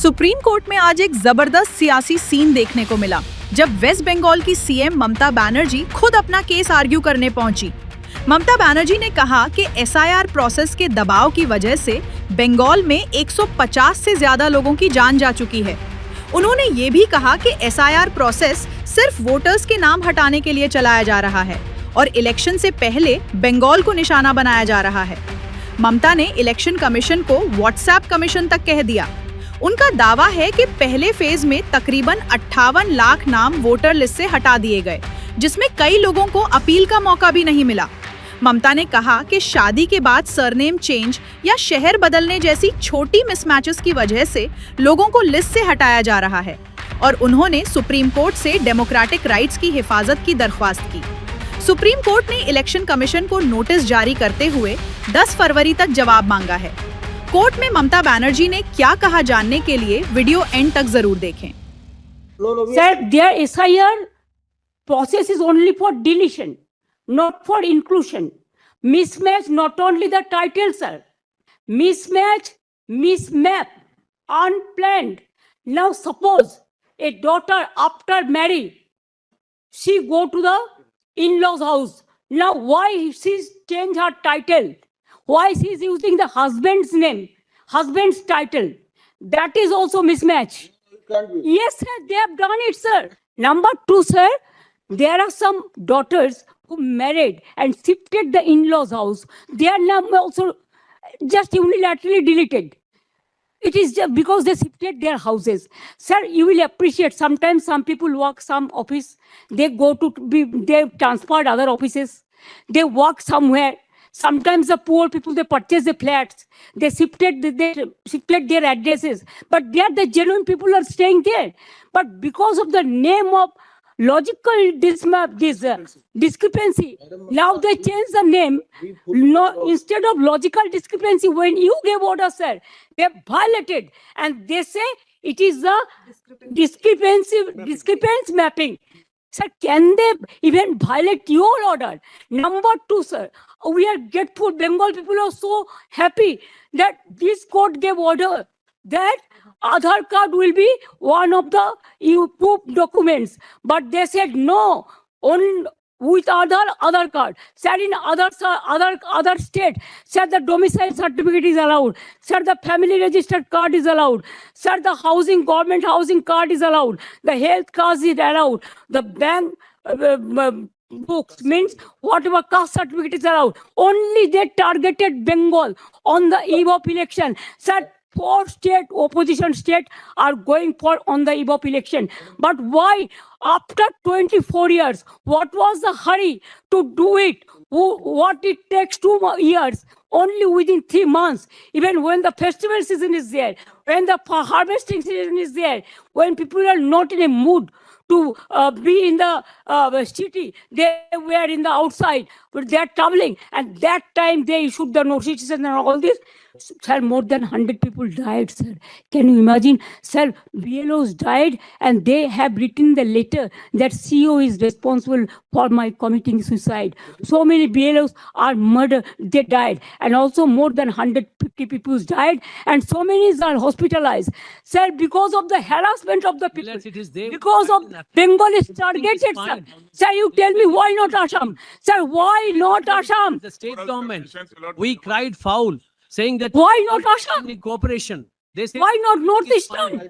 Supreme court में आज एक जबरदस्त सियासी सीन देखने को मिला जब वेस्ट बंगाल की सीएम ममता बनर्जी खुद अपना केस आर्ग्यू करने पहुंची। ममता बनर्जी ने कहा कि एसआईआर प्रोसेस के दबाव की वजह से बंगाल में 150 से ज्यादा लोगों की जान जा चुकी है। उन्होंने ये भी कहा कि एसआईआर प्रोसेस सिर्फ वोटर्स के नाम हटाने के लिए चलाया जा रहा है और इलेक्शन से पहले बंगाल को निशाना बनाया जा रहा है। ममता ने इलेक्शन कमीशन को व्हाट्सएप कमीशन तक कह दिया। उनका दावा है कि पहले फेज में तकरीबन 58 लाख नाम वोटर लिस्ट से हटा दिए गए, जिसमें कई लोगों को अपील का मौका भी नहीं मिला। ममता ने कहा कि शादी के बाद सरनेम चेंज या शहर बदलने जैसी छोटी मिसमैचेस की वजह से लोगों को लिस्ट से हटाया जा रहा है और उन्होंने सुप्रीम कोर्ट से डेमोक्रेटिक राइट्स की हिफाजत की दरख्वास्त की। सुप्रीम कोर्ट ने इलेक्शन कमीशन को नोटिस जारी करते हुए 10 फरवरी तक जवाब मांगा है। कोर्ट में ममता बनर्जी ने क्या कहा जानने के लिए वीडियो एंड तक जरूर देखें। Sir, their SIR process is only for deletion, not for inclusion. Mismatch not only the title, sir. Mismatch, mismap, unplanned. Now suppose a daughter after marriage, she go to the in-laws house. Now why she change her title? Why she is using the husband's name, husband's title? That is also mismatch. Yes, sir, they have done it, sir. Number two, sir, there are some daughters who married and shifted the in-laws house. Their name also just unilaterally deleted. It is just because they shifted their houses. Sir, you will appreciate sometimes some people work some office, they go to they transferred other offices, they work somewhere. Sometimes the poor people, they purchase the flats, they shifted their addresses, but there the genuine people are staying there. But because of the name of logical discrepancy, now they change the name. No, instead of logical discrepancy, when you gave order, sir, they violated, and they say it is the discrepancy mapping. Sir, can they even violate your order? Number two, sir, we are grateful. Bengal people are so happy that this court gave order that Aadhaar card will be one of the proof documents. But they said no, on with Aadhaar card. Sir, in other state, sir, the domicile certificate is allowed. Sir, the family registered card is allowed. Sir, the government housing card is allowed. The health card is allowed. The bank books means whatever caste certificate is allowed. Only they targeted Bengal on the eve of election. Sir, 4 state opposition state are going for on the eve of election. But why after 24 years, what was the hurry to do it? What it takes 2 years, only within 3 months, even when the festival season is there, when the harvesting season is there, when people are not in a mood to be in the city, they were in the outside, but they are traveling, and that time they issued the notices and all this. Sir, more than 100 people died, sir. Can you imagine? Sir, BLOs died, and they have written the letter that CEO is responsible for my committing suicide. So many BLOs are murdered, they died, and also more than 150 people died, and so many are hospitalized. Sir, because of the harassment of the people, because of Bengal is targeted, sir. Sir, you tell me why not Assam? Sir, why not Assam? The state government, we cried foul, saying that Why not Assam? cooperation. They say Why not Northeastern?